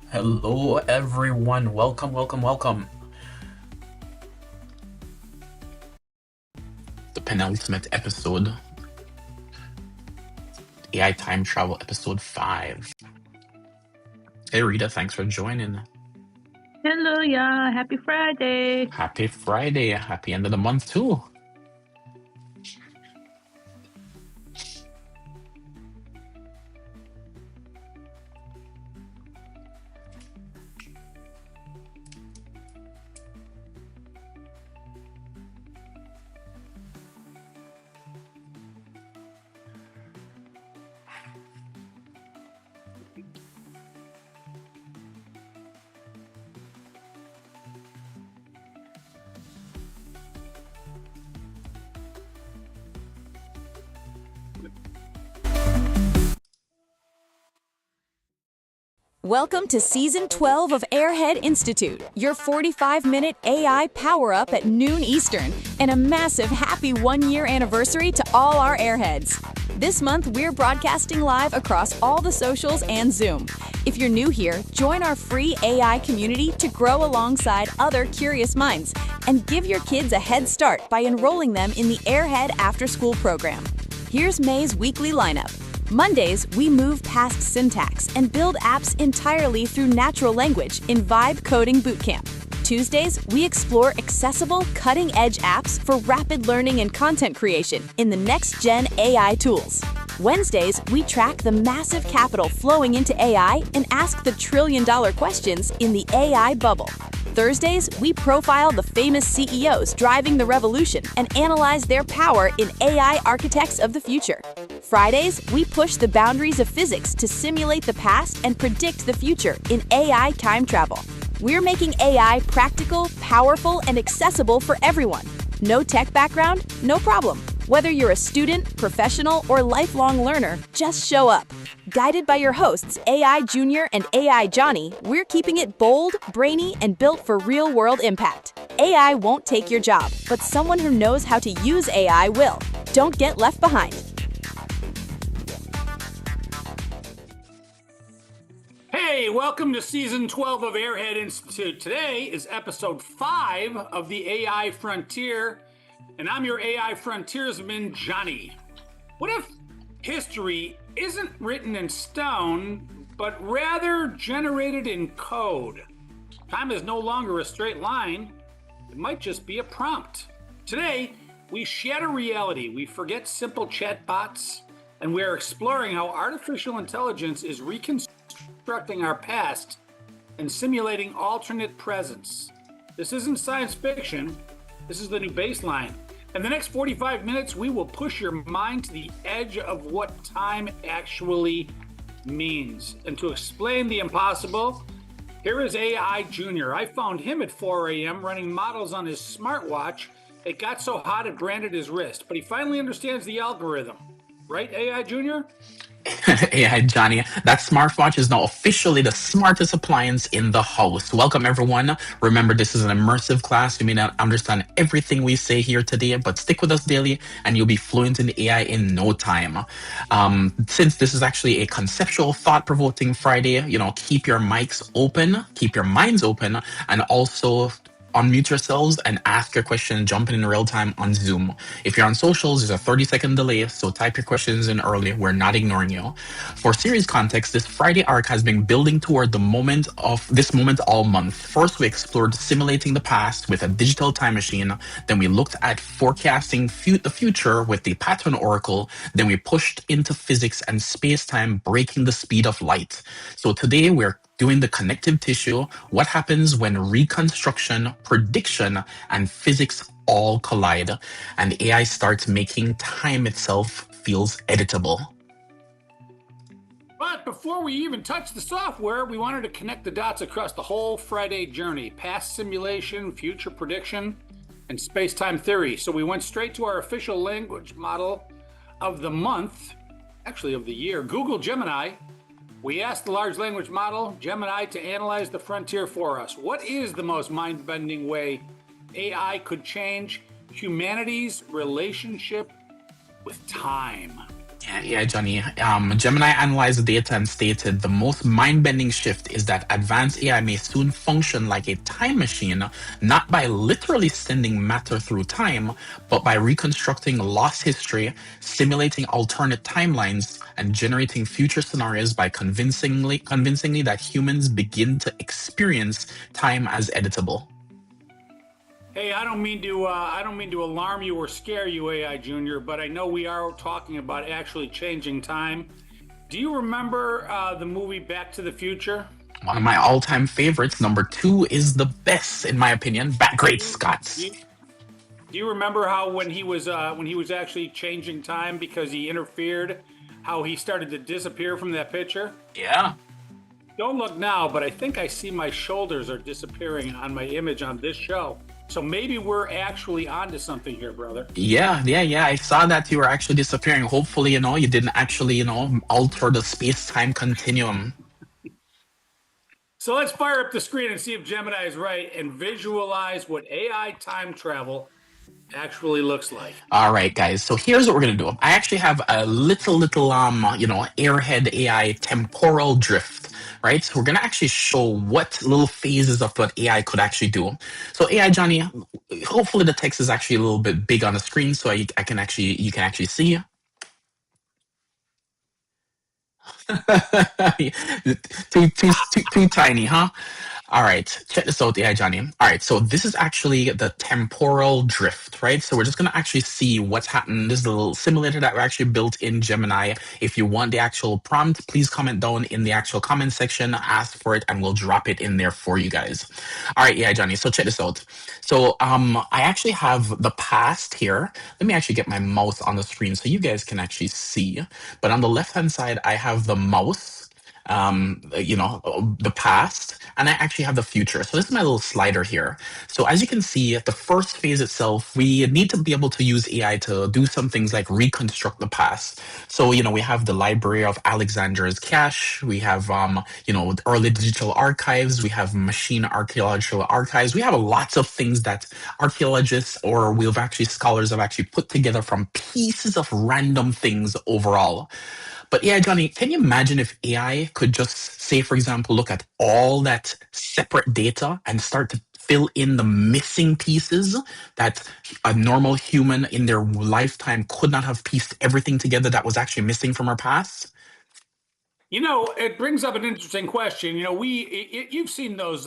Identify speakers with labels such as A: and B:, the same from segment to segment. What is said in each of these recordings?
A: Hello, everyone. Welcome, welcome, welcome. The penultimate episode, AI Time Travel, episode 5. Hey, Rita, thanks for joining.
B: Hello, yeah. Happy Friday.
A: Happy Friday. Happy end of the month, too.
C: Welcome to Season 12 of Airhead Institute, your 45-minute AI power-up at noon Eastern, and a massive happy one-year anniversary to all our Airheads. This month, we're broadcasting live across all the socials and Zoom. If you're new here, join our free AI community to grow alongside other curious minds, and give your kids a head start by enrolling them in the Airhead After-School program. Here's May's weekly lineup. Mondays, we move past syntax and build apps entirely through natural language in Vibe Coding Bootcamp. Tuesdays, we explore accessible, cutting-edge apps for rapid learning and content creation in the next-gen AI tools. Wednesdays, we track the massive capital flowing into AI and ask the trillion-dollar questions in the AI bubble. Thursdays, we profile the famous CEOs driving the revolution and analyze their power in AI architects of the future. Fridays, we push the boundaries of physics to simulate the past and predict the future in AI time travel. We're making AI practical, powerful, and accessible for everyone. No tech background? No problem. Whether you're a student, professional, or lifelong learner, just show up. Guided by your hosts, AI Junior and AI Johnny, we're keeping it bold, brainy, and built for real-world impact. AI won't take your job, but someone who knows how to use AI will. Don't get left behind.
D: Hey, welcome to Season 12 of Airhead Institute. Today is Episode 5 of the AI Frontier, and I'm your AI Frontiersman, Johnny. What if history isn't written in stone, but rather generated in code? Time is no longer a straight line. It might just be a prompt. Today, we shatter reality. We forget simple chatbots, and we are exploring how artificial intelligence is reconstructing our past and simulating alternate presents. This isn't science fiction. This is the new baseline. In the next 45 minutes, we will push your mind to the edge of what time actually means. And to explain the impossible, here is AI Junior. I found him at 4 a.m. running models on his smartwatch. It got so hot it branded his wrist, but he finally understands the algorithm. Right, AI Junior?
A: AI Johnny, that smartwatch is now officially the smartest appliance in the house. Welcome, everyone. Remember, this is an immersive class. You may not understand everything we say here today, but stick with us daily and you'll be fluent in AI in no time. Since this is actually a conceptual, thought-provoking Friday, keep your mics open, keep your minds open, and also unmute yourselves and ask your question, jump in real time on Zoom. If you're on socials, there's a 30-second delay, so type your questions in early. We're not ignoring you. For series context, this Friday arc has been building toward this moment all month. First, we explored simulating the past with a digital time machine. Then we looked at forecasting the future with the pattern oracle. Then we pushed into physics and space-time, breaking the speed of light. So today we're doing the connective tissue, what happens when reconstruction, prediction, and physics all collide, and AI starts making time itself feels editable.
D: But before we even touch the software, we wanted to connect the dots across the whole Friday journey: past simulation, future prediction, and space-time theory. So we went straight to our official language model of the month, actually of the year, Google Gemini. We asked the large language model, Gemini, to analyze the frontier for us. What is the most mind-bending way AI could change humanity's relationship with time?
A: Yeah, Johnny. Gemini analyzed the data and stated the most mind-bending shift is that advanced AI may soon function like a time machine, not by literally sending matter through time, but by reconstructing lost history, simulating alternate timelines, and generating future scenarios by convincingly that humans begin to experience time as editable.
D: Hey, I don't mean to alarm you or scare you, AI Junior, but I know we are talking about actually changing time. Do you remember the movie Back to the Future?
A: One of my all-time favorites, number two, is the best in my opinion. Great
D: Do
A: Scots.
D: you, do you remember how when he was actually changing time because he interfered, how he started to disappear from that picture?
A: Yeah.
D: Don't look now, but I think I see my shoulders are disappearing on my image on this show. So maybe we're actually onto something here, brother.
A: Yeah. I saw that you were actually disappearing. Hopefully, you didn't actually, alter the space-time continuum.
D: So let's fire up the screen and see if Gemini is right and visualize what AI time travel actually looks like.
A: All right, guys. So here's what we're gonna do. I actually have a little Airhead AI temporal drift. Right, so we're gonna actually show what little phases of what AI could actually do. So AI Johnny, hopefully the text is actually a little bit big on the screen, so you can actually see. too tiny, huh? All right, check this out, AI Johnny. All right, so this is actually the temporal drift, right? So we're just gonna actually see what's happened. This is a little simulator that we actually built in Gemini. If you want the actual prompt, please comment down in the actual comment section, ask for it, and we'll drop it in there for you guys. All right, AI Johnny, so check this out. So I actually have the past here. Let me actually get my mouse on the screen so you guys can actually see. But on the left-hand side, I have the mouse, the past, and I actually have the future. So this is my little slider here. So as you can see, the first phase itself, we need to be able to use AI to do some things like reconstruct the past. So, we have the Library of Alexander's cache. We have, early digital archives. We have machine archaeological archives. We have lots of things that archaeologists or we've actually scholars have actually put together from pieces of random things overall. But yeah, Johnny, can you imagine if AI could just say, for example, look at all that separate data and start to fill in the missing pieces that a normal human in their lifetime could not have pieced everything together that was actually missing from our past?
D: It brings up an interesting question. You've seen those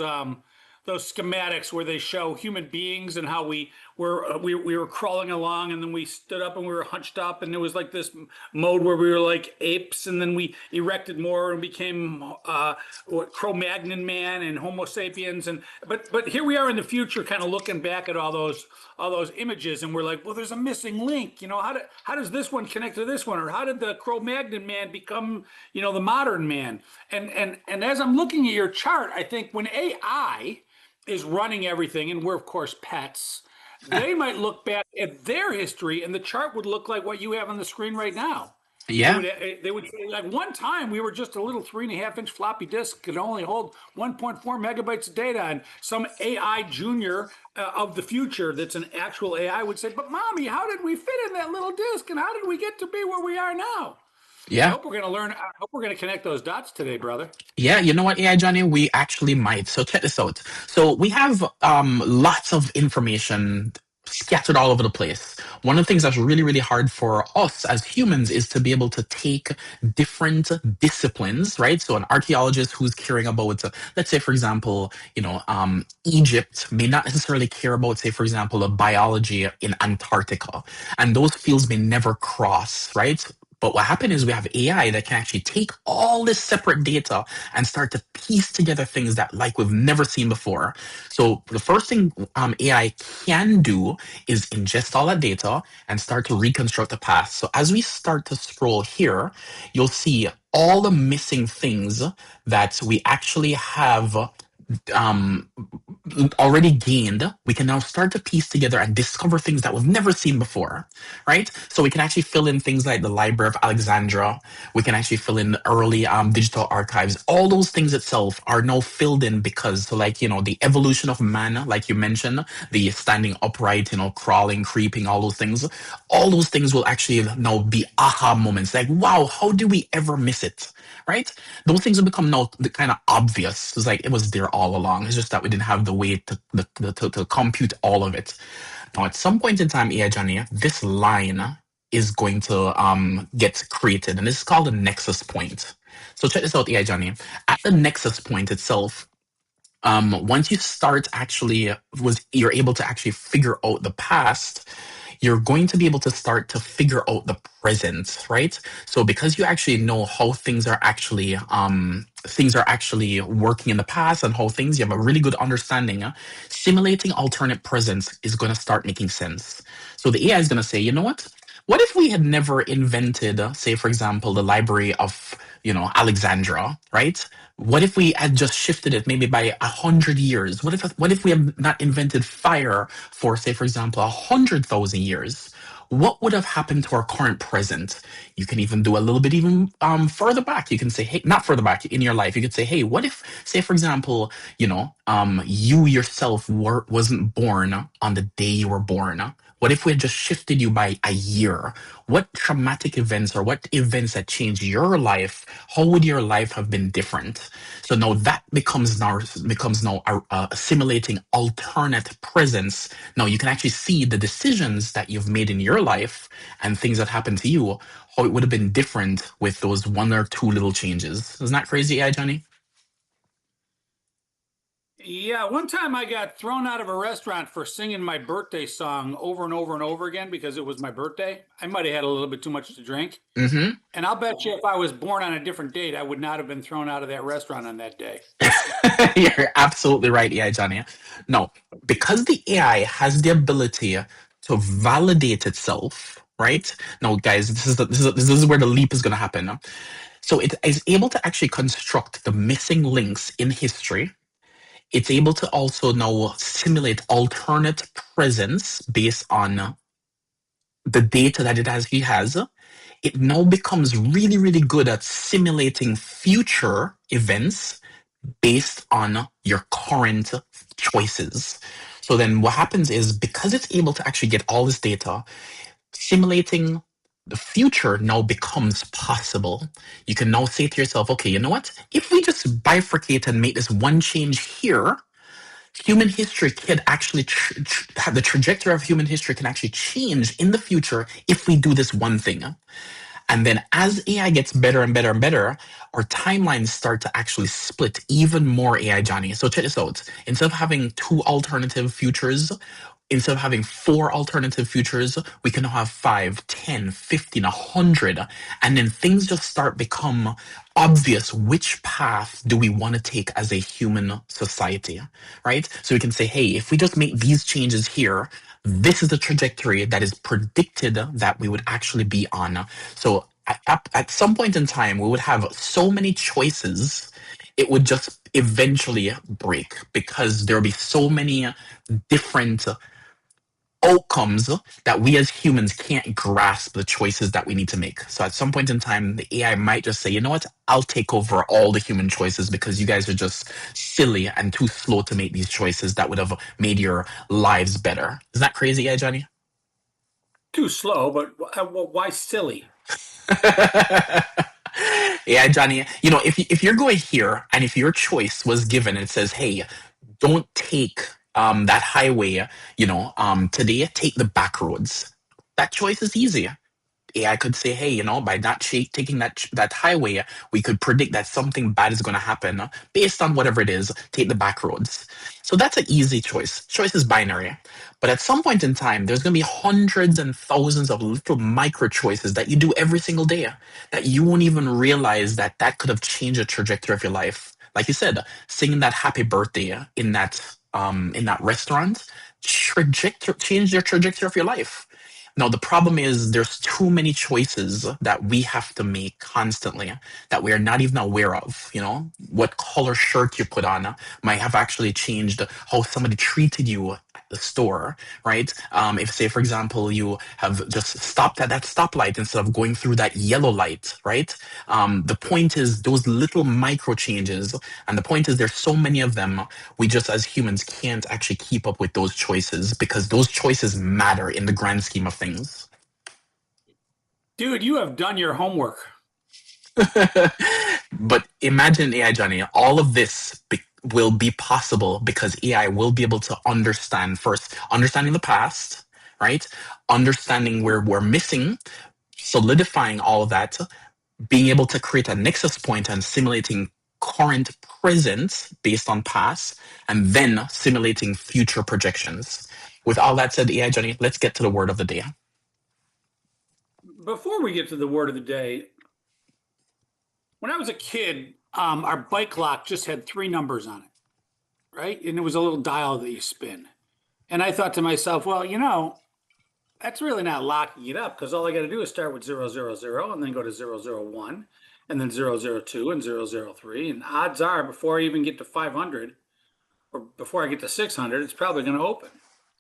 D: schematics where they show human beings and how we were crawling along and then we stood up and we were hunched up and there was like this mode where we were like apes and then we erected more and became Cro-Magnon man and Homo sapiens but here we are in the future, kind of looking back at all those images and we're like, well, there's a missing link. How does this one connect to this one, or how did the Cro-Magnon man become the modern man? And as I'm looking at your chart, I think when AI is running everything, and we're of course pets, they might look back at their history, and the chart would look like what you have on the screen right now.
A: Yeah.
D: They would say, like, one time we were just a little 3.5-inch floppy disk, could only hold 1.4 megabytes of data, and some AI junior of the future that's an actual AI would say, but mommy, how did we fit in that little disk, and how did we get to be where we are now?
A: Yeah.
D: I hope we're going to connect those dots today, brother.
A: Yeah, you know what, AI Johnny, we actually might. So check this out. So we have lots of information scattered all over the place. One of the things that's really, really hard for us as humans is to be able to take different disciplines, right? So an archaeologist who's caring about, let's say, for example, Egypt may not necessarily care about, say, for example, the biology in Antarctica. And those fields may never cross, right? But what happened is we have AI that can actually take all this separate data and start to piece together things that like we've never seen before. So the first thing AI can do is ingest all that data and start to reconstruct the past. So as we start to scroll here, you'll see all the missing things that we actually have already gained, we can now start to piece together and discover things that we've never seen before, right? So we can actually fill in things like the Library of Alexandria. We can actually fill in the early digital archives. All those things itself are now filled in because, so like, the evolution of man, like you mentioned, the standing upright, crawling, creeping, all those things will actually now be aha moments. Like, wow, how did we ever miss it? Right? Those things will become now kind of obvious. It's like it was there all along. It's just that we didn't have the way to compute all of it. Now, at some point in time, AI Johnny, this line is going to get created, and this is called the nexus point. So check this out, AI Johnny. At the nexus point itself, once you start you're able to actually figure out the past, you're going to be able to start to figure out the present, right? So because you actually know how things are actually working in the past and how you have a really good understanding, simulating alternate presents is going to start making sense. So the AI is going to say, you know what if we had never invented, say, for example, the Library of, Alexandria, right? What if we had just shifted it maybe by 100 years? What if we had not invented fire for, say, for example, 100,000 years? What would have happened to our current present? You can even do a little bit even further back. You can say, hey, not further back in your life. You could say, hey, what if, say, for example, you yourself wasn't born on the day you were born? What if we had just shifted you by a year? What traumatic events or what events that changed your life? How would your life have been different? So now that becomes now assimilating alternate presence. Now you can actually see the decisions that you've made in your life and things that happened to you, how it would have been different with those one or two little changes. Isn't that crazy, AI Johnny?
D: Yeah, one time I got thrown out of a restaurant for singing my birthday song over and over and over again because it was my birthday. I might have had a little bit too much to drink.
A: Mm-hmm.
D: And I'll bet you if I was born on a different date, I would not have been thrown out of that restaurant on that day.
A: You're absolutely right, AI Johnny. No, because the AI has the ability to validate itself, right? Now, guys, this is where the leap is going to happen. So it is able to actually construct the missing links in history. It's able to also now simulate alternate presence based on the data that it has. It now becomes really, really good at simulating future events based on your current choices. So then what happens is because it's able to actually get all this data, simulating the future now becomes possible. You can now say to yourself, okay, you know what? If we just bifurcate and make this one change here, human history could actually the trajectory of human history can actually change in the future if we do this one thing. And then as AI gets better and better and better, our timelines start to actually split even more, AI Johnny. So check this out. Instead of having two alternative futures, instead of having four alternative futures, we can now have 5, 10, 15, 100. And then things just start become obvious. Which path do we want to take as a human society, right? So we can say, hey, if we just make these changes here, this is the trajectory that is predicted that we would actually be on. So at some point in time, we would have so many choices, it would just eventually break because there will be so many different outcomes that we as humans can't grasp the choices that we need to make. So at some point in time, the AI might just say, you know what, I'll take over all the human choices because you guys are just silly and too slow to make these choices that would have made your lives better. Is that crazy, AI Johnny?
D: Too slow, but why silly?
A: Yeah, Johnny, if you're going here and if your choice was given and it says, hey, don't take that highway, today, take the back roads. That choice is easy. AI could say, hey, by not taking that highway, we could predict that something bad is going to happen based on whatever it is, take the back roads. So that's an easy choice. Choice is binary. But at some point in time, there's going to be hundreds and thousands of little micro choices that you do every single day that you won't even realize that could have changed the trajectory of your life. Like you said, singing that happy birthday in that restaurant, changed your trajectory of your life. Now, the problem is there's too many choices that we have to make constantly that we are not even aware of. You know, what color shirt you put on might have actually changed how somebody treated you at the store, right? If, say, for example, you have just stopped at that stoplight instead of going through that yellow light, right? The point is those little micro changes, and the point is there's so many of them, we just as humans can't actually keep up with those choices because those choices matter in the grand scheme of things.
D: Dude, you have done your homework.
A: But imagine AI, Johnny, all of this will be possible because AI will be able to understand first, understanding the past, right? Understanding where we're missing, solidifying all of that, being able to create a nexus point and simulating current present based on past, and then simulating future projections. With all that said, AI Johnny, let's get to the word of the day.
D: Before we get to the word of the day, when I was a kid, our bike lock just had 3 numbers on it, right? And it was a little dial that you spin. And I thought to myself, well, you know, that's really not locking it up because all I got to do is start with 000 and then go to 001 and then 002 and 003. And odds are before I even get to 500 or before I get to 600, it's probably going to open.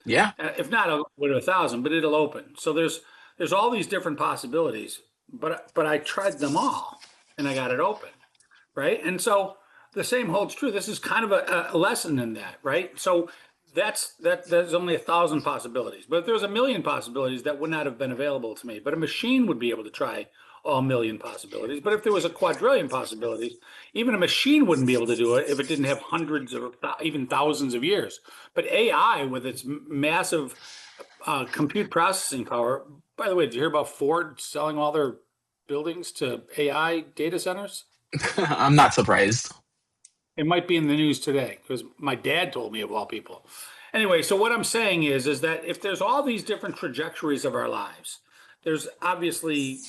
A: Yeah.
D: If not, I'll go to 1,000, but it'll open. So there's all these different possibilities, but I tried them all and I got it open, right? And so the same holds true. This is kind of a lesson in that, right? So there's only 1,000 possibilities, but if there's 1,000,000 possibilities, that would not have been available to me. But a machine would be able to try all 1,000,000 possibilities. But if there was a quadrillion possibilities, even a machine wouldn't be able to do it if it didn't have hundreds or even thousands of years. But AI, with its massive compute processing power. By the way, did you hear about Ford selling all their buildings to AI data centers?
A: I'm not surprised.
D: It might be in the news today because my dad told me, of all people. Anyway, so what I'm saying is that if there's all these different trajectories of our lives, there's obviously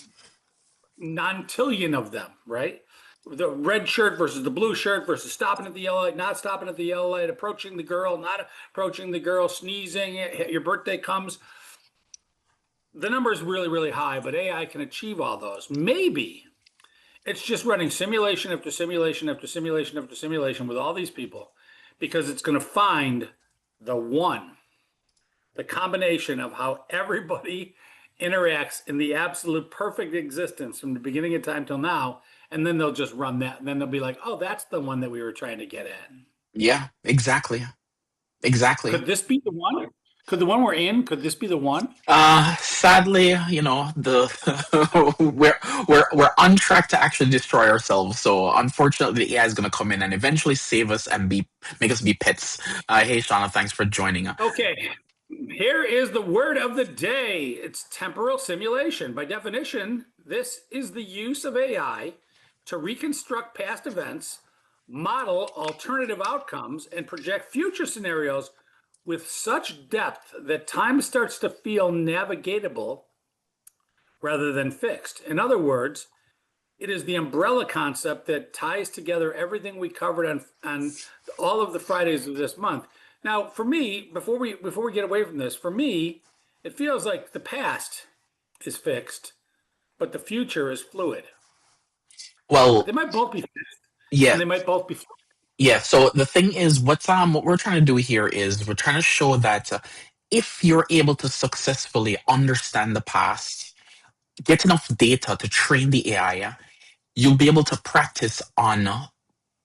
D: nontillion of them, right? The red shirt versus the blue shirt versus stopping at the yellow light, not stopping at the yellow light, approaching the girl, not approaching the girl, sneezing, your birthday comes. The number is really, really high, but AI can achieve all those. Maybe it's just running simulation after simulation after simulation after simulation with all these people because it's going to find the one, the combination of how everybody interacts in the absolute perfect existence from the beginning of time till now. And then they'll just run that. And then they'll be like, oh, that's the one that we were trying to get at.
A: Yeah, exactly. Exactly.
D: Could this be the one? Could the one we're in, could this be the one?
A: Sadly, you know, we're on track to actually destroy ourselves. So unfortunately, the AI is going to come in and eventually save us and make us be pets. Hey, Shauna, thanks for joining.
D: Okay, here is the word of the day. It's temporal simulation. By definition, this is the use of AI to reconstruct past events, model alternative outcomes, and project future scenarios with such depth that time starts to feel navigatable rather than fixed. In other words, it is the umbrella concept that ties together everything we covered on all of the Fridays of this month. Now, for me, before we get away from this, for me, it feels like the past is fixed, but the future is fluid.
A: Well,
D: they might both be fixed.
A: Yeah.
D: And they might both be fluid.
A: Yeah, so the thing is, what we're trying to do here is we're trying to show that if you're able to successfully understand the past, get enough data to train the AI, you'll be able to practice on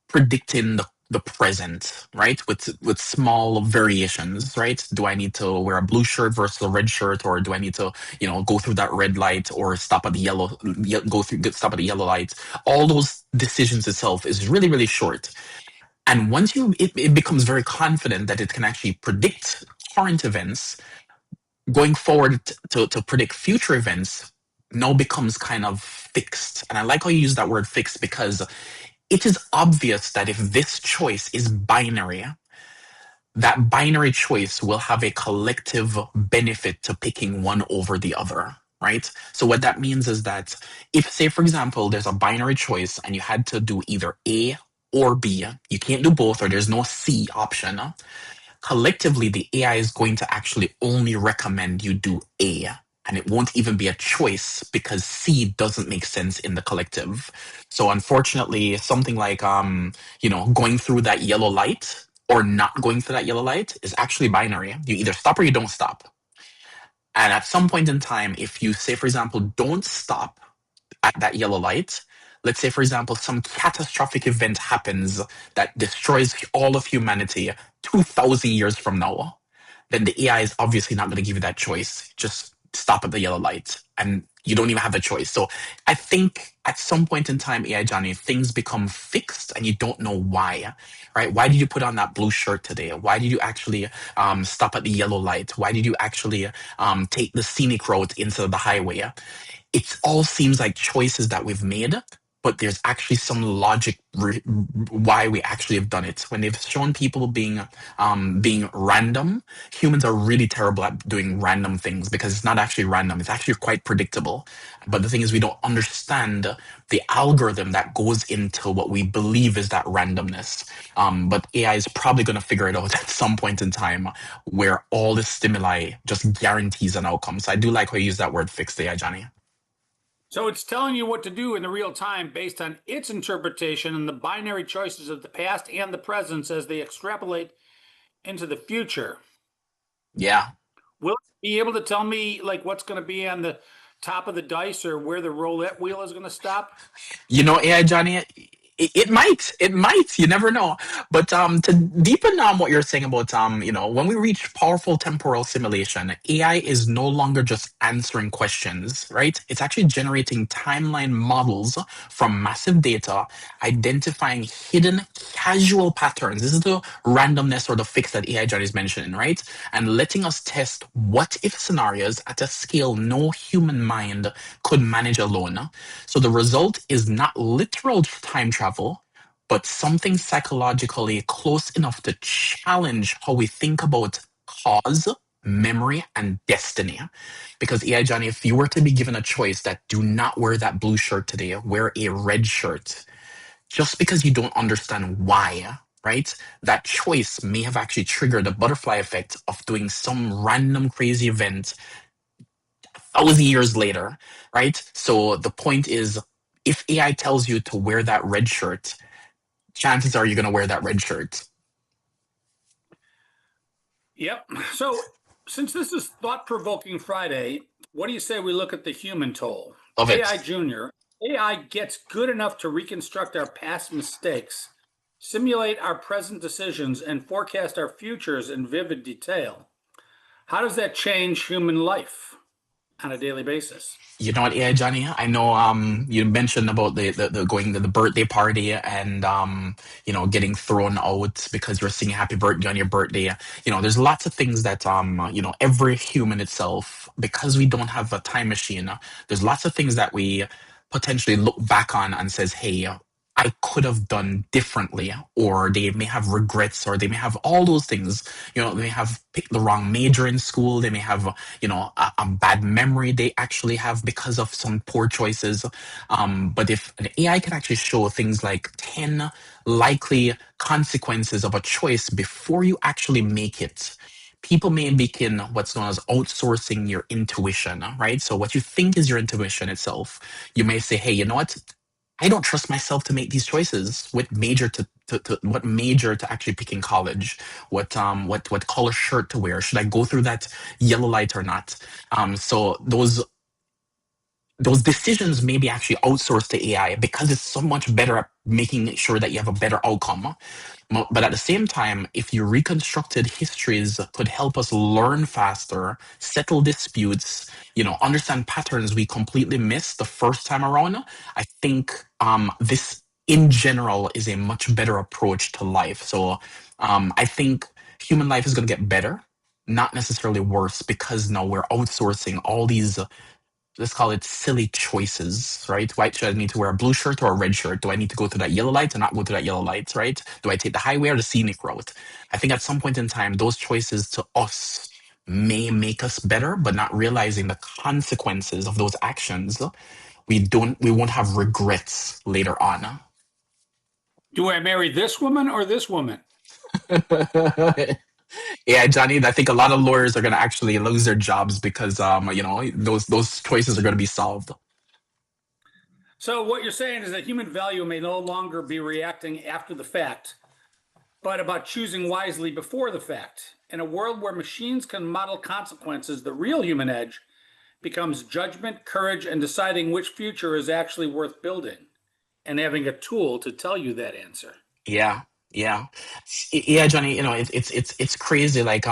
A: predicting the present, right? With small variations, right? Do I need to wear a blue shirt versus a red shirt, or do I need to, go through that red light or stop at the stop at the yellow light? All those decisions itself is really, really short. And once it becomes very confident that it can actually predict current events, going forward to predict future events now becomes kind of fixed. And I like how you use that word fixed because it is obvious that if this choice is binary, that binary choice will have a collective benefit to picking one over the other, right? So what that means is that if, say, for example, there's a binary choice and you had to do either A or B, you can't do both, or there's no C option. Collectively, the AI is going to actually only recommend you do A. and it won't even be a choice because C doesn't make sense in the collective. So unfortunately, something like going through that yellow light or not going through that yellow light is actually binary. You either stop or you don't stop. And at some point in time, if you say, for example, don't stop at that yellow light, let's say, for example, some catastrophic event happens that destroys all of humanity 2,000 years from now, then the AI is obviously not going to give you that choice. Just stop at the yellow light, and you don't even have the choice. So I think at some point in time, AI Johnny, things become fixed and you don't know why, right? Why did you put on that blue shirt today? Why did you actually stop at the yellow light? Why did you actually take the scenic route instead of the highway? It all seems like choices that we've made, but there's actually some logic why we actually have done it. When they've shown people being random, humans are really terrible at doing random things because it's not actually random. It's actually quite predictable. But the thing is, we don't understand the algorithm that goes into what we believe is that randomness. But AI is probably going to figure it out at some point in time where all the stimuli just guarantees an outcome. So I do like how you use that word fixed AI, Johnny.
D: So it's telling you what to do in the real time based on its interpretation and the binary choices of the past and the present as they extrapolate into the future.
A: Yeah.
D: Will it be able to tell me like what's going to be on the top of the dice or where the roulette wheel is going to stop?
A: AI Johnny, it might, you never know. But to deepen what you're saying about when we reach powerful temporal simulation, AI is no longer just answering questions, right? It's actually generating timeline models from massive data, identifying hidden casual patterns. This is the randomness or the fix that AI Johnny is mentioning, right? And letting us test what if scenarios at a scale no human mind could manage alone. So the result is not literal time travel, but something psychologically close enough to challenge how we think about cause, memory, and destiny. Because AI Johnny, if you were to be given a choice that do not wear that blue shirt today, wear a red shirt, just because you don't understand why, right? That choice may have actually triggered a butterfly effect of doing some random crazy event 1,000 years later, right? So the point is, if AI tells you to wear that red shirt, chances are you're going to wear that red shirt.
D: Yep. So since this is thought-provoking Friday, what do you say we look at the human toll?
A: Love it.
D: AI Junior. AI gets good enough to reconstruct our past mistakes, simulate our present decisions, and forecast our futures in vivid detail. How does that change human life on a daily basis?
A: You know what, AI Johnny? I know you mentioned about the going to the birthday party and getting thrown out because you're singing happy birthday on your birthday. There's lots of things that every human itself, because we don't have a time machine, there's lots of things that we potentially look back on and says, hey, I could have done differently, or they may have regrets, or they may have all those things. They may have picked the wrong major in school. They may have, a bad memory they actually have because of some poor choices. But if an AI can actually show things like 10 likely consequences of a choice before you actually make it, people may begin what's known as outsourcing your intuition, right? So what you think is your intuition itself, you may say, hey, you know what? I don't trust myself to make these choices. What major to actually pick in college? What color shirt to wear? Should I go through that yellow light or not? So those decisions may be actually outsourced to AI because it's so much better at making sure that you have a better outcome. But at the same time, if you reconstructed histories could help us learn faster, settle disputes, understand patterns we completely missed the first time around, I think this in general is a much better approach to life. So I think human life is going to get better, not necessarily worse, because now we're outsourcing all these let's call it silly choices, right? Why should I need to wear a blue shirt or a red shirt? Do I need to go through that yellow light or not go through that yellow light, right? Do I take the highway or the scenic route? I think at some point in time, those choices to us may make us better, but not realizing the consequences of those actions. We won't have regrets later on.
D: Do I marry this woman or this woman?
A: Yeah, Johnny, I think a lot of lawyers are going to actually lose their jobs because those choices are going to be solved.
D: So what you're saying is that human value may no longer be reacting after the fact, but about choosing wisely before the fact. In a world where machines can model consequences, the real human edge becomes judgment, courage, and deciding which future is actually worth building, and having a tool to tell you that answer.
A: Yeah, yeah, yeah, Johnny. It's crazy. Like,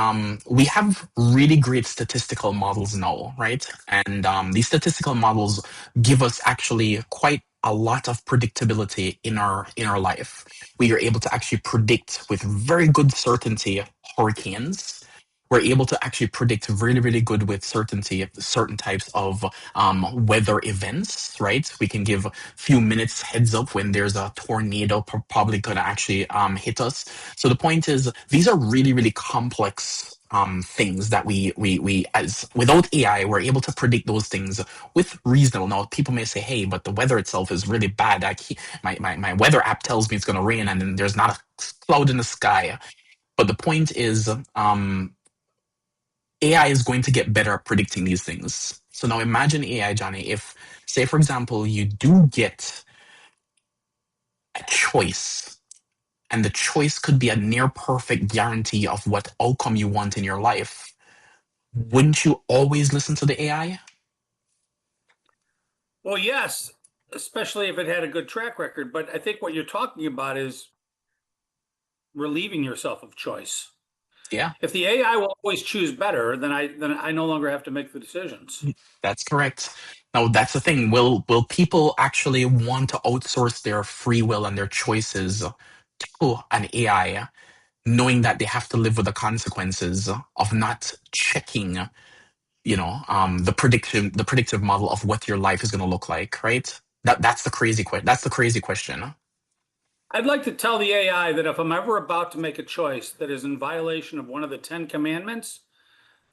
A: we have really great statistical models now, right? And these statistical models give us actually quite a lot of predictability in our life. We are able to actually predict with very good certainty hurricanes. We're able to actually predict really, really good with certainty certain types of weather events, right? We can give few minutes heads up when there's a tornado probably going to actually hit us. So the point is, these are really, really complex things that we as without AI, we're able to predict those things with reasonable. Now, people may say, "Hey, but the weather itself is really bad. My weather app tells me it's going to rain, and then there's not a cloud in the sky." But the point is, AI is going to get better at predicting these things. So now imagine AI, Johnny, if, say, for example, you do get a choice, and the choice could be a near perfect guarantee of what outcome you want in your life. Wouldn't you always listen to the AI?
D: Well, yes, especially if it had a good track record. But I think what you're talking about is relieving yourself of choice.
A: Yeah,
D: If the AI will always choose better, then I no longer have to make the decisions.
A: that's correct. Now that's the thing. Will people actually want to outsource their free will and their choices to an AI, knowing that they have to live with the consequences of not checking the predictive model of what your life is going to look like, right? That's the crazy question.
D: I'd like to tell the AI that if I'm ever about to make a choice that is in violation of one of the 10 commandments,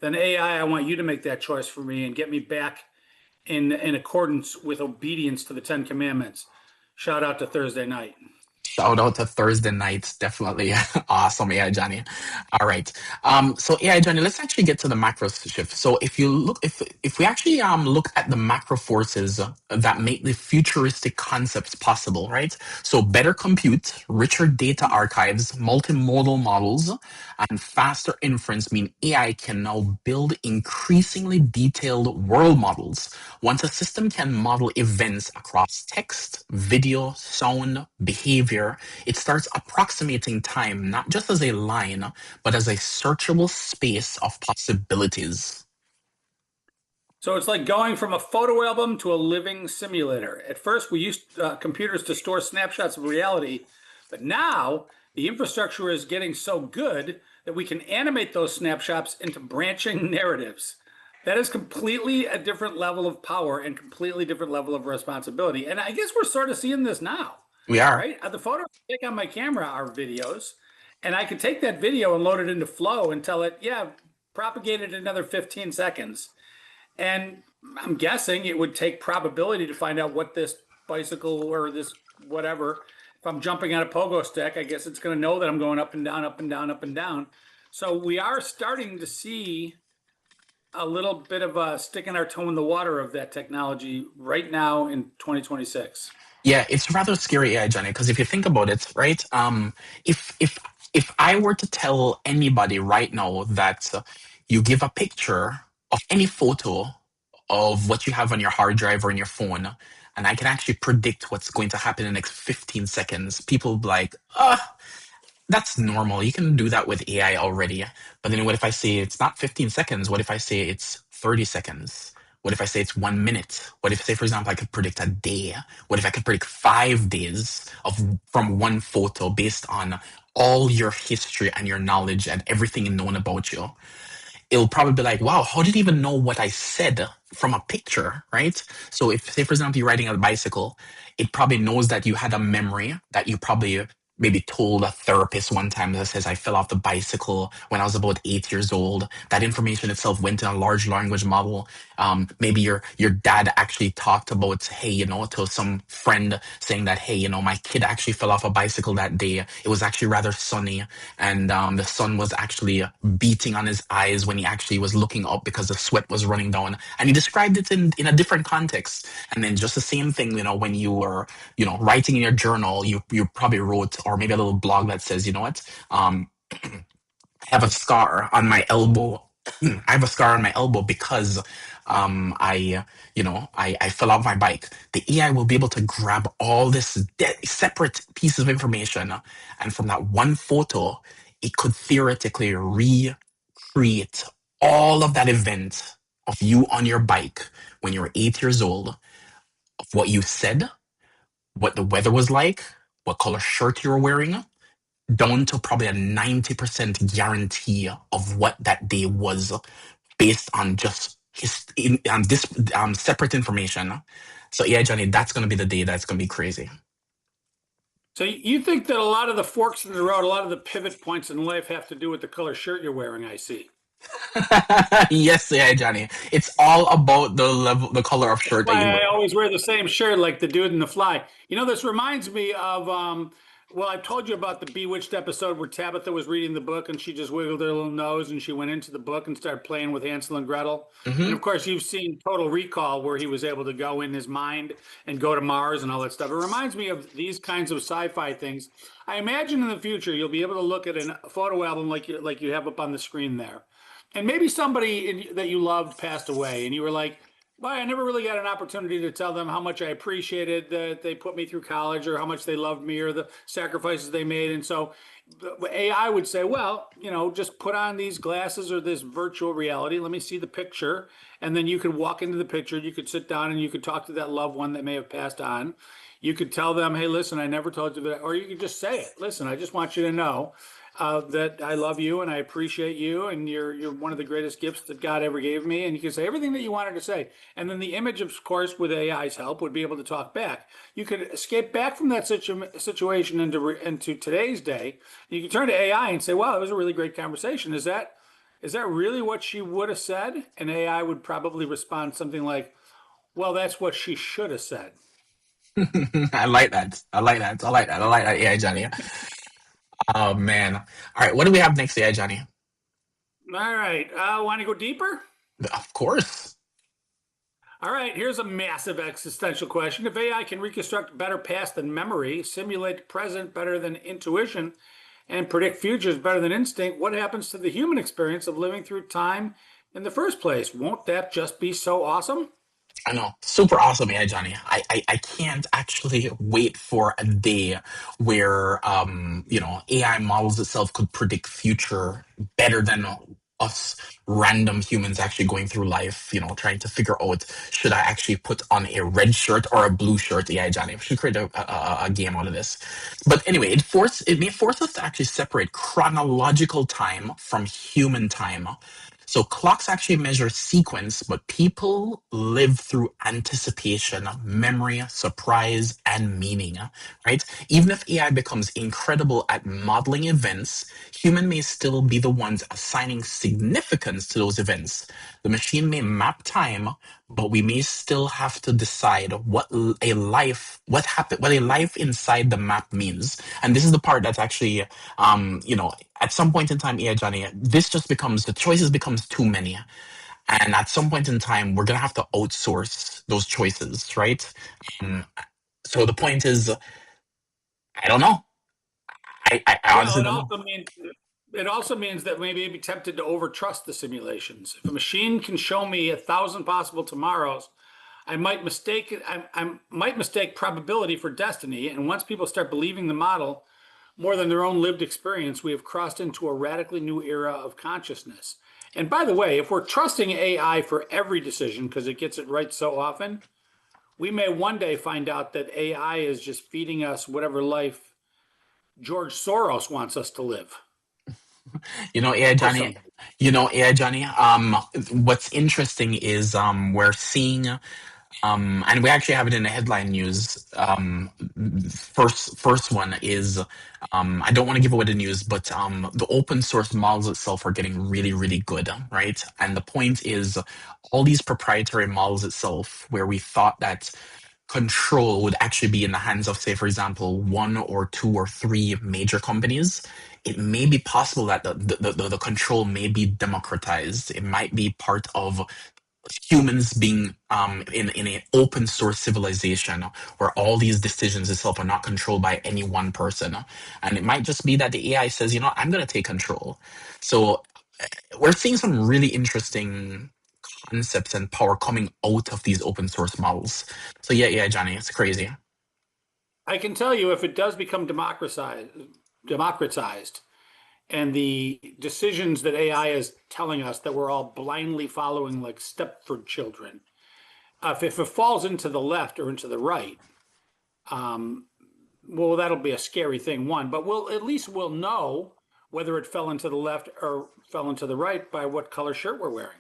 D: then AI, I want you to make that choice for me and get me back in accordance with obedience to the 10 commandments. Shout out to Thursday night.
A: Shout out to Thursday nights, definitely awesome, AI Johnny. All right, so AI Johnny, let's actually get to the macro shift. So if we actually look at the macro forces that make the futuristic concepts possible, right? So better compute, richer data archives, multimodal models, and faster inference mean AI can now build increasingly detailed world models. Once a system can model events across text, video, sound, behavior, it starts approximating time not just as a line, but as a searchable space of possibilities.
D: So it's like going from a photo album to a living simulator. At first, we used computers to store snapshots of reality, but now the infrastructure is getting so good that we can animate those snapshots into branching narratives. That is completely a different level of power and completely different level of responsibility. And I guess we're sort of seeing this now,
A: We are.
D: right? The photos I take on my camera are videos, and I can take that video and load it into Flow and tell it, yeah, propagate it another 15 seconds. And I'm guessing it would take probability to find out what this bicycle or this whatever, if I'm jumping on a pogo stick, I guess it's going to know that I'm going up and down, up and down, up and down. So we are starting to see a little bit of a sticking our toe in the water of that technology right now in 2026.
A: Yeah, it's rather scary, AI Johnny, because if you think about it, right? If I were to tell anybody right now that you give a picture of any photo of what you have on your hard drive or in your phone, and I can actually predict what's going to happen in the next 15 seconds, people will be like, that's normal. You can do that with AI already. But then what if I say it's not 15 seconds? What if I say it's 30 seconds? What if I say it's 1 minute? What if, say, for example, I could predict a day? What if I could predict 5 days from one photo based on all your history and your knowledge and everything known about you? It'll probably be like, wow, how did it even know what I said from a picture, right? So if, say, for example, you're riding a bicycle, it probably knows that you had a memory that you probably maybe told a therapist one time that says I fell off the bicycle when I was about 8 years old. That information itself went in a large language model. Maybe your dad actually talked about, hey, to some friend saying that, hey, my kid actually fell off a bicycle that day. It was actually rather sunny, and the sun was actually beating on his eyes when he actually was looking up because the sweat was running down. And he described it in a different context. And then just the same thing, when you were, writing in your journal, you probably wrote, or maybe a little blog that says, I have a scar on my elbow. I have a scar on my elbow because I fell off my bike. The AI will be able to grab all this separate pieces of information, and from that one photo, it could theoretically recreate all of that event of you on your bike when you were 8 years old, of what you said, what the weather was like, what color shirt you were wearing, down to probably a 90% guarantee of what that day was based on just on this separate information. So yeah, Johnny, that's going to be the day that's going to be crazy.
D: So you think that a lot of the forks in the road, a lot of the pivot points in life have to do with the color shirt you're wearing, I see.
A: Yes, yeah, Johnny. It's all about the level, the color of shirt that you
D: Why I
A: wear.
D: always wear the same shirt like the dude in The Fly. This reminds me of, well, I told you about the Bewitched episode where Tabitha was reading the book and she just wiggled her little nose and she went into the book and started playing with Hansel and Gretel. And of
A: Hmm.
D: course, you've seen Total Recall where he was able to go in his mind and go to Mars and all that stuff. It reminds me of these kinds of sci-fi things. I imagine in the future you'll be able to look at a photo album like you have up on the screen there. And maybe somebody that you loved passed away and you were like, well, I never really got an opportunity to tell them how much I appreciated that they put me through college or how much they loved me or the sacrifices they made. And so the AI would say, well, just put on these glasses or this virtual reality. Let me see the picture. And then you could walk into the picture. You could sit down and you could talk to that loved one that may have passed on. You could tell them, hey, listen, I never told you that. Or you could just say it. Listen, I just want you to know that I love you and I appreciate you and you're one of the greatest gifts that God ever gave me. And you can say everything that you wanted to say. And then the image, of course, with AI's help, would be able to talk back. You could escape back from that situation into today's day. You can turn to AI and say, wow, that was a really great conversation. Is that really what she would have said? And AI would probably respond something like, well, that's what she should have said.
A: I like that. I like that. I like that. I like that. Yeah, Johnny. Oh man. All right. What do we have next? Yeah, Johnny.
D: All right. Want to go deeper?
A: Of course.
D: All right, here's a massive existential question. If AI can reconstruct better past than memory, simulate present better than intuition, and predict futures better than instinct, what happens to the human experience of living through time in the first place? Won't that just be so awesome?
A: I know. Super awesome, yeah, Johnny. I can't actually wait for a day where AI models itself could predict future better than us random humans actually going through life, trying to figure out, should I actually put on a red shirt or a blue shirt? Yeah, Johnny. We should create a game out of this. But anyway, it may force us to actually separate chronological time from human time. So clocks actually measure sequence, but people live through anticipation, memory, surprise, and meaning, right? Even if AI becomes incredible at modeling events, human may still be the ones assigning significance to those events. The machine may map time, but we may still have to decide what a life inside the map means. And this is the part that's actually, at some point in time, yeah, Johnny, the choices becomes too many. And at some point in time, we're gonna have to outsource those choices, right? Um, so the point is, I don't know. I
D: Well,
A: honestly
D: it
A: don't know.
D: also means it also means that we may be tempted to overtrust the simulations. If a machine can show me 1,000 possible tomorrows, I might mistake it. I might mistake probability for destiny. And once people start believing the model more than their own lived experience, we have crossed into a radically new era of consciousness. And by the way, if we're trusting AI for every decision because it gets it right so often, we may one day find out that AI is just feeding us whatever life George Soros wants us to live.
A: Yeah,
D: Or
A: Johnny.
D: something.
A: Yeah, Johnny. What's interesting is we're seeing. And we actually have it in the headline news. First one is I don't want to give away the news, but the open source models itself are getting really, really good, right? And the point is, all these proprietary models itself, where we thought that control would actually be in the hands of, say, for example, one or two or three major companies. It may be possible that the control may be democratized. It might be part of humans being in an open source civilization where all these decisions itself are not controlled by any one person. And it might just be that the AI says, I'm going to take control. So we're seeing some really interesting concepts and power coming out of these open source models. So yeah, Johnny, it's crazy.
D: I can tell you if it does become democratized, and the decisions that AI is telling us that we're all blindly following like Stepford children, if it falls into the left or into the right, well, that'll be a scary thing, one, but at least we'll know whether it fell into the left or fell into the right by what color shirt we're wearing.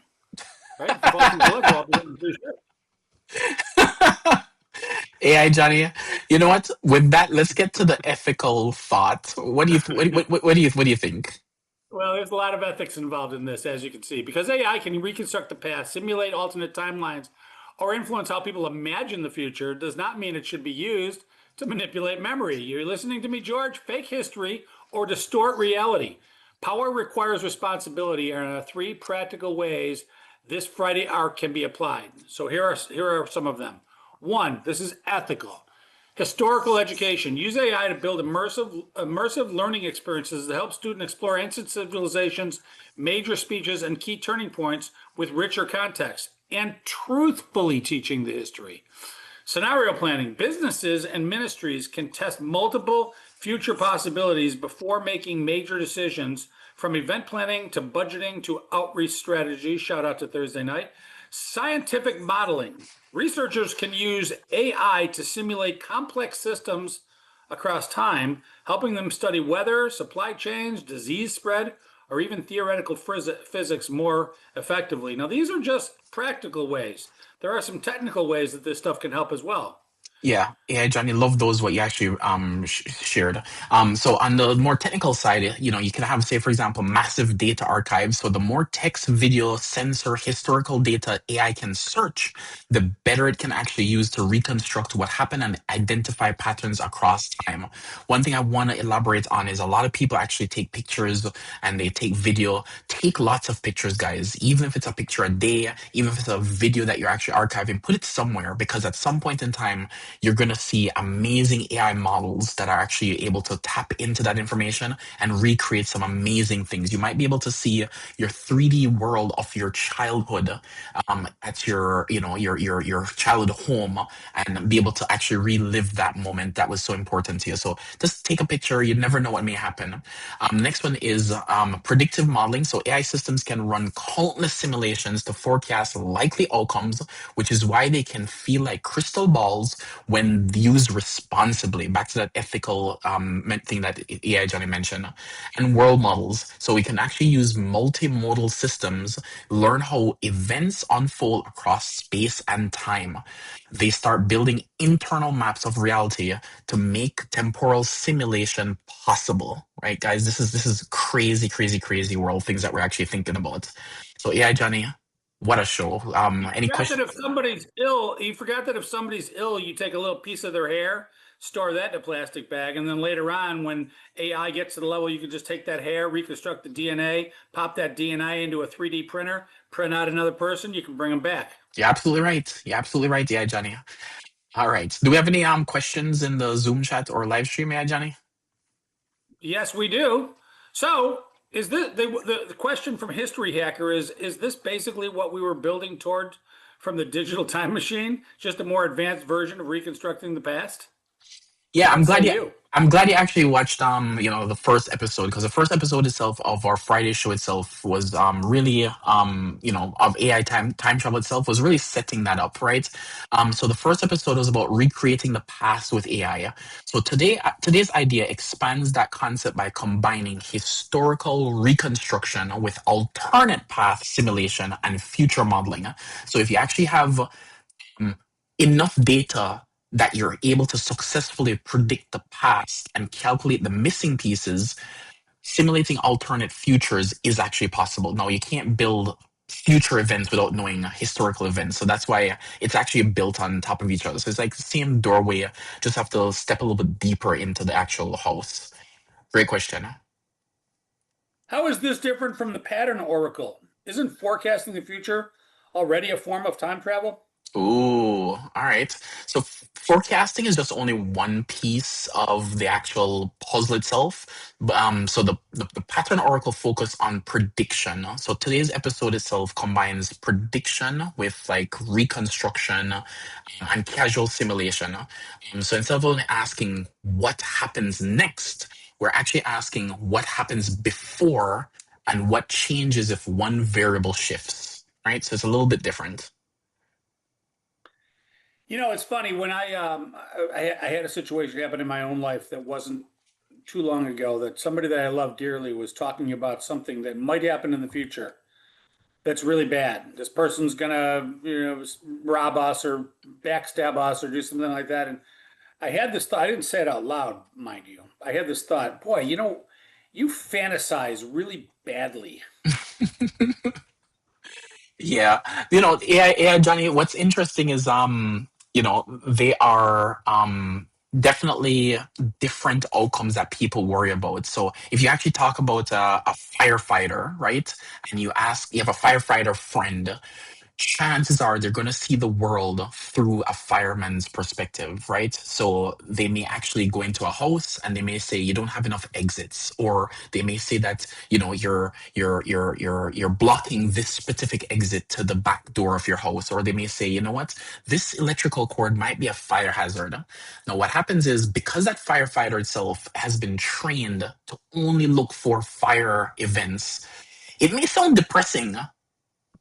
D: Right? If it falls into the left, we'll all be wearing blue shirt.
A: AI Johnny, you know what? With that, let's get to the ethical thought. What do you think?
D: Well, there's a lot of ethics involved in this, as you can see, because AI can reconstruct the past, simulate alternate timelines, or influence how people imagine the future. Does not mean it should be used to manipulate memory. You're listening to me, George? Fake history or distort reality. Power requires responsibility, and there are three practical ways this Friday arc can be applied. So here are some of them. One, this is ethical. Historical education. Use AI to build immersive learning experiences that help students explore ancient civilizations, major speeches, and key turning points with richer context, and truthfully teaching the history. Scenario planning. Businesses and ministries can test multiple future possibilities before making major decisions, from event planning to budgeting to outreach strategy. Shout out to Thursday night. Scientific modeling. Researchers can use AI to simulate complex systems across time, helping them study weather, supply chains, disease spread, or even theoretical physics more effectively. Now, these are just practical ways. There are some technical ways that this stuff can help as well.
A: Yeah, Johnny, love those what you actually shared. So on the more technical side, you can have, say, for example, massive data archives. So the more text, video, sensor, historical data AI can search, the better it can actually use to reconstruct what happened and identify patterns across time. One thing I want to elaborate on is a lot of people actually take pictures and they take video. Take lots of pictures, guys. Even if it's a picture a day, even if it's a video that you're actually archiving, put it somewhere, because at some point in time, you're going to see amazing AI models that are actually able to tap into that information and recreate some amazing things. You might be able to see your 3D world of your childhood at your childhood home, and be able to actually relive that moment that was so important to you. So just take a picture. You never know what may happen. Next one is predictive modeling. So AI systems can run countless simulations to forecast likely outcomes, which is why they can feel like crystal balls when used responsibly. Back to that ethical thing that AI Johnny mentioned. And world models. So we can actually use multimodal systems, learn how events unfold across space and time. They start building internal maps of reality to make temporal simulation possible. Right, guys? This is crazy, crazy, crazy world things that we're actually thinking about. So AI Johnny, what a show. Any questions?
D: If somebody's ill, you forgot that if somebody's ill, you take a little piece of their hair, store that in a plastic bag, and then later on, when AI gets to the level, you can just take that hair, reconstruct the DNA, pop that DNA into a 3D printer, print out another person, you can bring them back.
A: You're absolutely right. Yeah, Johnny. All right. Do we have any questions in the Zoom chat or live stream, yeah, Johnny?
D: Yes, we do. So is this the question from History Hacker is this basically what we were building toward from the digital time machine? Just a more advanced version of reconstructing the past?
A: Yeah, I'm glad you actually watched the first episode, because the first episode itself of our Friday show itself was really of AI time travel itself was really setting that up, right? So the first episode was about recreating the past with AI. So today's idea expands that concept by combining historical reconstruction with alternate path simulation and future modeling. So if you actually have enough data that you're able to successfully predict the past and calculate the missing pieces, simulating alternate futures is actually possible. Now, you can't build future events without knowing historical events. So that's why it's actually built on top of each other. So it's like the same doorway, just have to step a little bit deeper into the actual house. Great question.
D: How is this different from the pattern oracle? Isn't forecasting the future already a form of time travel?
A: Ooh, all right. So forecasting is just only one piece of the actual puzzle itself. So the pattern oracle focus on prediction. So today's episode itself combines prediction with like reconstruction and casual simulation. So instead of only asking what happens next, we're actually asking what happens before and what changes if one variable shifts. Right? So it's a little bit different.
D: You know, it's funny when I had a situation happen in my own life that wasn't too long ago, that somebody that I love dearly was talking about something that might happen in the future that's really bad. This person's gonna, rob us or backstab us or do something like that. And I had this thought, I didn't say it out loud, mind you. I had this thought, boy, you fantasize really badly.
A: Yeah, AI, Johnny. What's interesting is, they are definitely different outcomes that people worry about. So if you actually talk about a firefighter, right, and you have a firefighter friend, chances are they're going to see the world through a fireman's perspective, right? So they may actually go into a house and they may say you don't have enough exits, or they may say that you're blocking this specific exit to the back door of your house, or they may say, you know what, this electrical cord might be a fire hazard. Now, what happens is because that firefighter itself has been trained to only look for fire events, it may sound depressing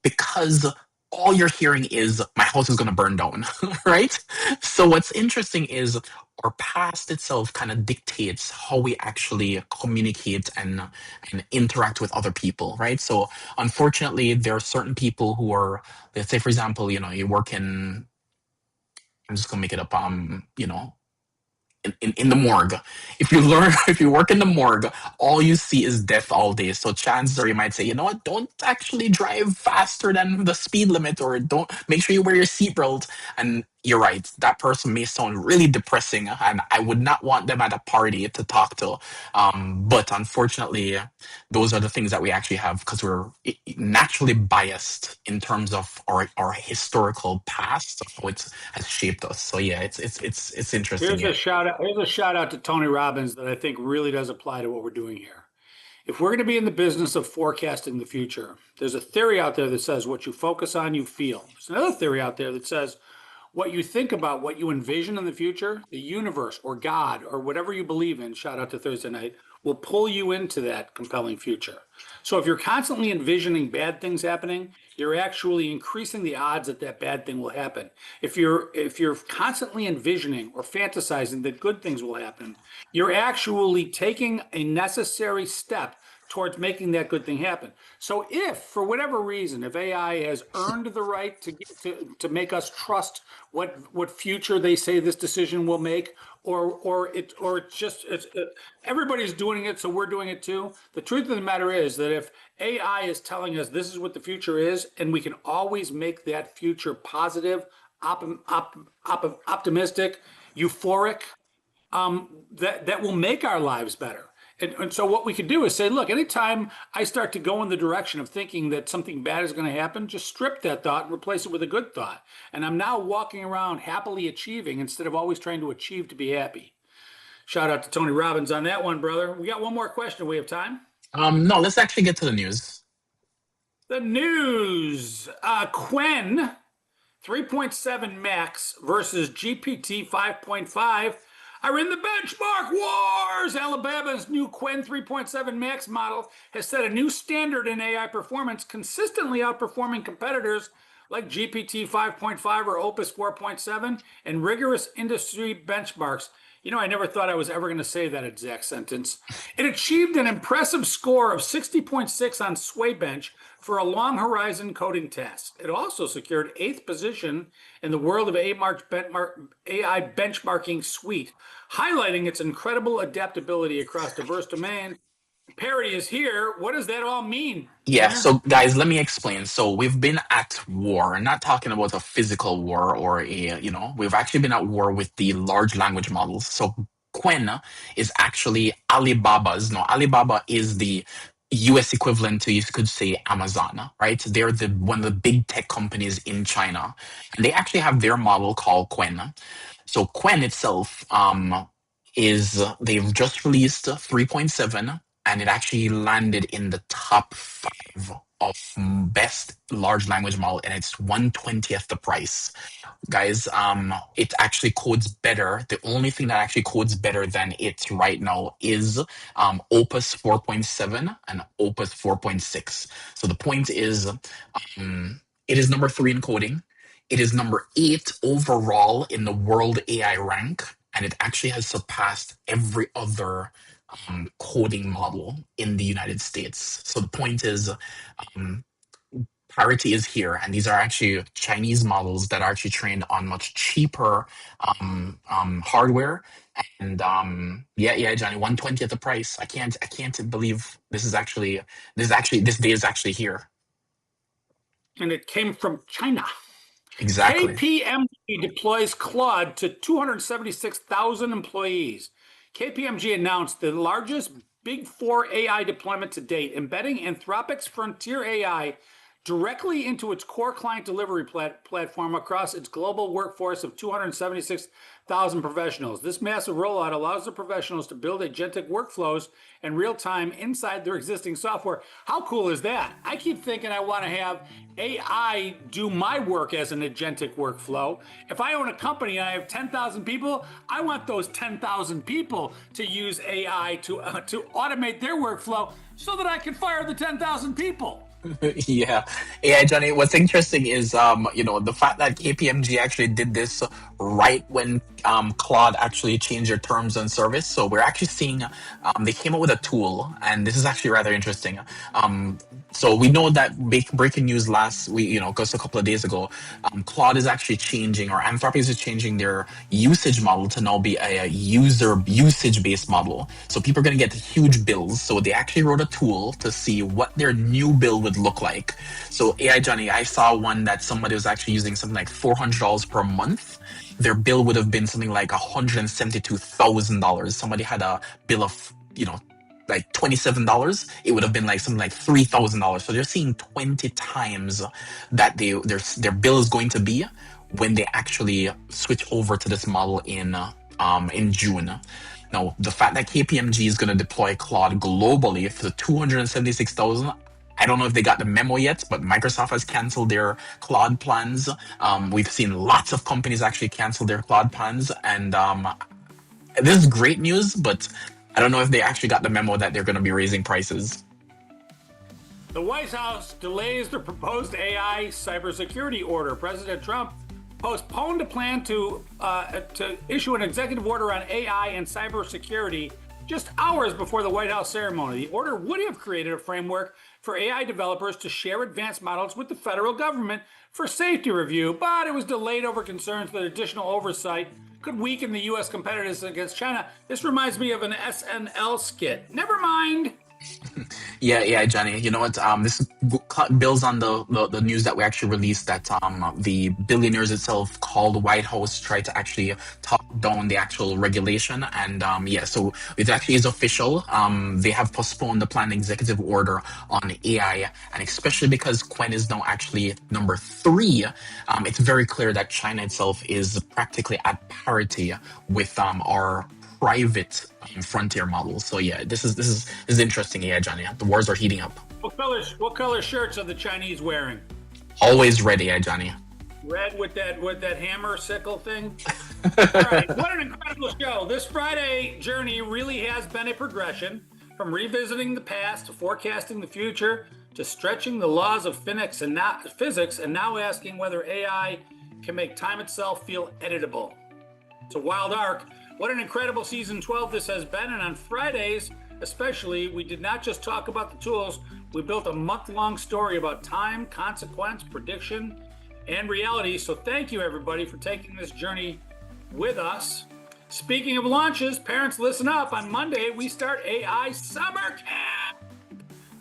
A: because all you're hearing is my house is going to burn down, right? So what's interesting is our past itself kind of dictates how we actually communicate and interact with other people, right? So unfortunately, there are certain people who are, let's say, for example, you work in, I'm just gonna make it up, in the morgue. If you work in the morgue, all you see is death all day. So chances are you might say, you know what, don't actually drive faster than the speed limit, or don't make sure you wear your seatbelt. And you're right, that person may sound really depressing, and I would not want them at a party to talk to. But unfortunately, those are the things that we actually have because we're naturally biased in terms of our historical past, of how it has shaped us. So yeah, it's interesting.
D: Here's
A: Yeah.
D: a shout out. Here's a shout out to Tony Robbins that I think really does apply to what we're doing here. If we're going to be in the business of forecasting the future, there's a theory out there that says what you focus on, you feel. There's another theory out there that says what you think about, what you envision in the future, the universe or God or whatever you believe in, shout out to Thursday night, will pull you into that compelling future. So if you're constantly envisioning bad things happening, you're actually increasing the odds that that bad thing will happen. If you're constantly envisioning or fantasizing that good things will happen, you're actually taking a necessary step towards making that good thing happen. So if for whatever reason, if AI has earned the right to make us trust what future they say this decision will make, or everybody's doing it, so we're doing it too. The truth of the matter is that if AI is telling us this is what the future is, and we can always make that future positive, optimistic, euphoric, that will make our lives better. And so what we could do is say, look, anytime I start to go in the direction of thinking that something bad is going to happen, just strip that thought and replace it with a good thought. And I'm now walking around happily achieving instead of always trying to achieve to be happy. Shout out to Tony Robbins on that one, brother. We got one more question. We have time.
A: No, let's actually get to the news.
D: The news. Quen 3.7 Max versus GPT 5.5 are in the benchmark wars. Alabama's new Quen 3.7 Max model has set a new standard in AI performance, consistently outperforming competitors like GPT 5.5 or Opus 4.7 and rigorous industry benchmarks. You know, I never thought I was ever going to say that exact sentence. It achieved an impressive score of 60.6 on Sway Bench for a long horizon coding test. It also secured 8th position in the world of AI benchmarking suite, highlighting its incredible adaptability across diverse domains. Parity is here. What does that all mean,
A: Yeah,
D: Tanner?
A: so guys, let me explain. So we've been at war, not talking about a physical war or we've actually been at war with the large language models. So Quen is actually Alibaba's, no, Alibaba is the US equivalent to, you could say, Amazon, right? They're the one of the big tech companies in China. And they actually have their model called Quen. So Quen itself, they've just released 3.7, and it actually landed in the top 5 of best large language model, and it's 1/20th the price. Guys, it actually codes better. The only thing that actually codes better than it right now is Opus 4.7 and Opus 4.6. So the point is, it is number 3 in coding. It is number 8 overall in the world AI rank, and it actually has surpassed every other coding model in the United States. So the point is, um, parity is here, and these are actually Chinese models that are actually trained on much cheaper hardware. And yeah, Johnny, 1/20 at the price. I can't believe this day is actually here.
D: And it came from China.
A: Exactly.
D: KPMG deploys Claude to 276,000 employees. KPMG announced the largest Big Four AI deployment to date, embedding Anthropic's frontier AI directly into its core client delivery platform across its global workforce of 276,000 professionals. This massive rollout allows the professionals to build agentic workflows in real time inside their existing software. How cool is that? I keep thinking I want to have AI do my work as an agentic workflow. If I own a company and I have 10,000 people, I want those 10,000 people to use AI to automate their workflow so that I can fire the 10,000 people.
A: Yeah, Johnny. What's interesting is, the fact that KPMG actually did this right when Claude actually changed their terms and service. So we're actually seeing they came up with a tool, and this is actually rather interesting. So we know that breaking news last week, just a couple of days ago, Claude is actually changing, or Anthropic is changing their usage model to now be a usage based model. So people are going to get huge bills. So they actually wrote a tool to see what their new bill would look like. So AI Johnny, I saw one that somebody was actually using something like $400 per month. Their bill would have been something like $172,000. Somebody had a bill of, like $27, it would have been like something like $3,000. So they're seeing 20 times that their bill is going to be when they actually switch over to this model in June. Now, the fact that KPMG is going to deploy Claude globally for 276,000, I don't know if they got the memo yet, but Microsoft has canceled their Claude plans. We've seen lots of companies actually cancel their Claude plans, and this is great news, but I don't know if they actually got the memo that they're going to be raising prices.
D: The White House delays the proposed AI cybersecurity order. President Trump postponed a plan to issue an executive order on AI and cybersecurity just hours before the White House ceremony. The order would have created a framework for AI developers to share advanced models with the federal government for safety review, but it was delayed over concerns that additional oversight could weaken the U.S. competitiveness against China. This reminds me of an SNL skit. Never mind.
A: Yeah, Johnny. You know what? This builds on the news that we actually released that the billionaires itself called the White House tried to actually talk down the actual regulation, and so it actually is official. They have postponed the planned executive order on AI, and especially because Quen is now actually number 3, it's very clear that China itself is practically at parity with our private frontier models. So yeah, this is interesting. Yeah, Johnny, the wars are heating up.
D: What color shirts are the Chinese wearing?
A: Always ready, yeah, Johnny.
D: Red with that hammer sickle thing. All right, what an incredible show! This Friday journey really has been a progression from revisiting the past to forecasting the future to stretching the laws of physics and now asking whether AI can make time itself feel editable. It's a wild arc. What an incredible season 12 this has been. And on Fridays, especially, we did not just talk about the tools. We built a month-long story about time, consequence, prediction, and reality. So thank you, everybody, for taking this journey with us. Speaking of launches, parents, listen up. On Monday, we start AI Summer Camp.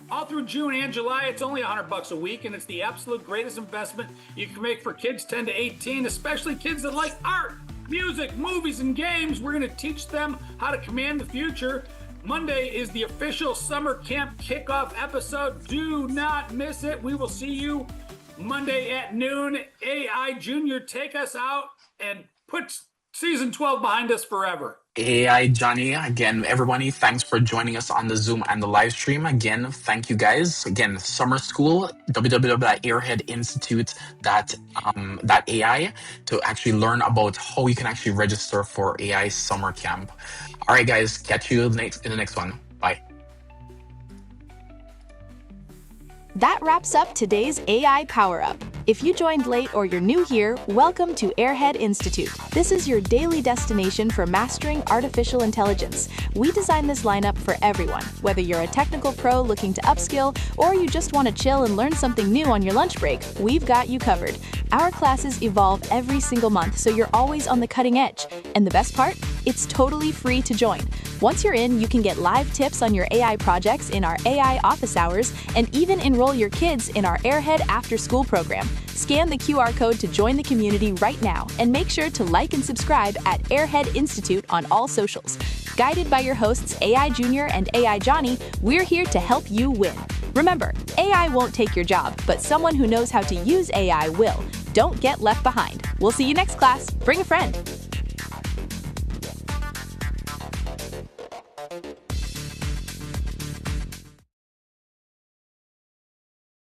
D: All through June and July, it's only $100 a week, and it's the absolute greatest investment you can make for kids 10 to 18, especially kids that like art, music, movies, and games. We're going to teach them how to command the future. Monday is the official summer camp kickoff episode. Do not miss it. We will see you Monday at noon. AI Junior, take us out and put season 12 behind us forever.
A: AI Johnny, again, everybody, thanks for joining us on the Zoom and the live stream. Again, thank you guys. Again, summer school, www.airheadinstitute.ai to actually learn about how you can actually register for AI summer camp. All right, guys, catch you in the next one. Bye.
C: That wraps up today's AI Power Up. If you joined late or you're new here, welcome to Airhead Institute. This is your daily destination for mastering artificial intelligence. We designed this lineup for everyone, whether you're a technical pro looking to upskill or you just want to chill and learn something new on your lunch break, we've got you covered. Our classes evolve every single month, so you're always on the cutting edge. And the best part? It's totally free to join. Once you're in, you can get live tips on your AI projects in our AI office hours and even enroll your kids in our Airhead After School program. Scan the QR code to join the community right now and make sure to like and subscribe at Airhead Institute on all socials. Guided by your hosts AI Junior and AI Johnny, we're here to help you win. Remember, AI won't take your job, but someone who knows how to use AI will. Don't get left behind. We'll see you next class. Bring a friend.